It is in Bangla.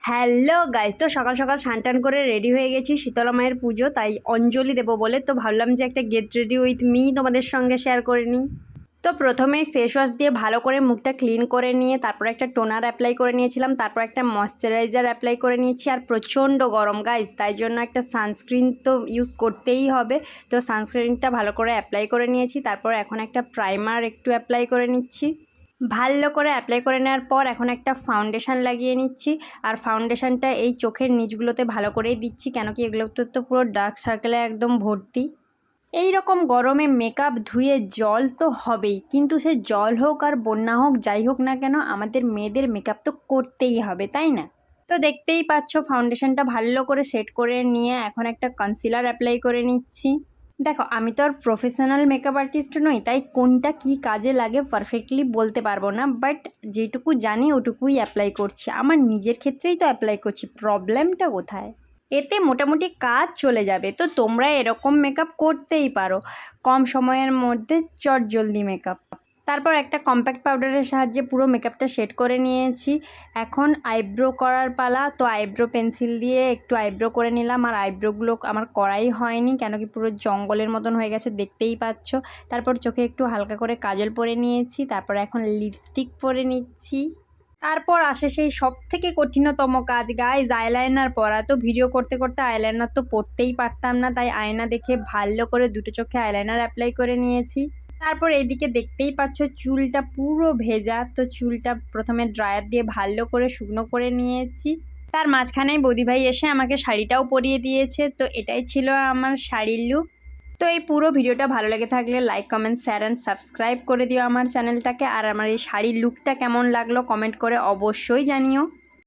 হ্যালো গাইস, তো সকাল সকাল স্নান করে রেডি হয়ে গেছি শীতলা মায়ের পুজো, তাই অঞ্জলি দেবো বলে তো ভাবলাম যে একটা গেট রেডি উইথ মি তোমাদের সঙ্গে শেয়ার করে নিই। তো প্রথমেই ফেস ওয়াশ দিয়ে ভালো করে মুখটা ক্লিন করে নিয়ে তারপর একটা টোনার অ্যাপ্লাই করে নিয়েছিলাম, তারপর একটা ময়শ্চারাইজার অ্যাপ্লাই করে নিয়েছি। আর প্রচণ্ড গরম গাইস, তাই জন্য একটা সানস্ক্রিন তো ইউজ করতেই হবে। তো সানস্ক্রিনটা ভালো করে অ্যাপ্লাই করে নিয়েছি, তারপর এখন একটা প্রাইমার একটু অ্যাপ্লাই করে নিচ্ছি। ভালো করে অ্যাপ্লাই করে নেওয়ার পর এখন একটা ফাউন্ডেশন লাগিয়ে নিচ্ছি। আর ফাউন্ডেশনটা এই চোখের নিচগুলোতে ভালো করেই দিচ্ছি, কেন কি এগুলোতে তো পুরো ডার্ক সার্কেলে একদম ভর্তি। এই রকম গরমে মেকআপ ধুয়ে জল তো হবেই, কিন্তু সে জল হোক আর বন্যা হোক যাই হোক না কেন, আমাদের মেয়েদের মেকআপ তো করতেই হবে, তাই না? তো দেখতেই পাচ্ছ ফাউন্ডেশনটা ভালো করে সেট করে নিয়ে এখন একটা কনসিলার অ্যাপ্লাই করে নিচ্ছি। দেখো, আমি তো আর প্রফেশনাল মেকআপ আর্টিস্ট নই, তাই কোনটা কি কাজে লাগে পারফেক্টলি বলতে পারবো না, বাট যেটুকু জানি ওটুকুই অ্যাপ্লাই করছি। আমার নিজের ক্ষেত্রেই তো অ্যাপ্লাই করছি, প্রবলেমটা কোথায়? এতে মোটামুটি কাজ চলে যাবে। তো তোমরা এরকম মেকআপ করতেই পারো, কম সময়ের মধ্যে চটজলদি মেকআপ। তারপর একটা কম্প্যাক্ট পাউডারের সাহায্যে পুরো মেকআপটা সেট করে নিয়েছি। এখন আইব্রো করার পালা। তো আইব্রো পেন্সিল দিয়ে একটু আইব্রো করে নিলাম। আর আইব্রোগুলো আমার করাই হয়নি, কেন কি পুরো জঙ্গলের মতন হয়ে গেছে, দেখতেই পাচ্ছ। তারপর চোখে একটু হালকা করে কাজল পরে নিয়েছি, তারপর এখন লিপস্টিক পরে নিচ্ছি। তারপর আসে সেই সব থেকে কঠিনতম কাজ গাইজ, আইলাইনার পরা। তো ভিডিও করতে করতে আইলাইনার তো পরতেই পারতাম না, তাই আয়না দেখে ভালো করে দুটো চোখে আইলাইনার অ্যাপ্লাই করে নিয়েছি। তারপর এইদিকে দেখতেই পাচ্ছ চুলটা পুরো ভেজা। তো চুলটা প্রথমে ড্রায়ার দিয়ে ভালো করে শুকনো করে নিয়েছি। তার মাঝখানেই বৌদিভাই এসে আমাকে শাড়িটাও পরিয়ে দিয়েছে। তো এটাই ছিল আমার শাড়ির লুক। তো এই পুরো ভিডিওটা ভালো লেগে থাকলে like, comment, share and subscribe করে দিও আমার চ্যানেলটাকে। আর আমার এই শাড়ির লুকটা কেমন লাগলো কমেন্ট করে অবশ্যই জানিও।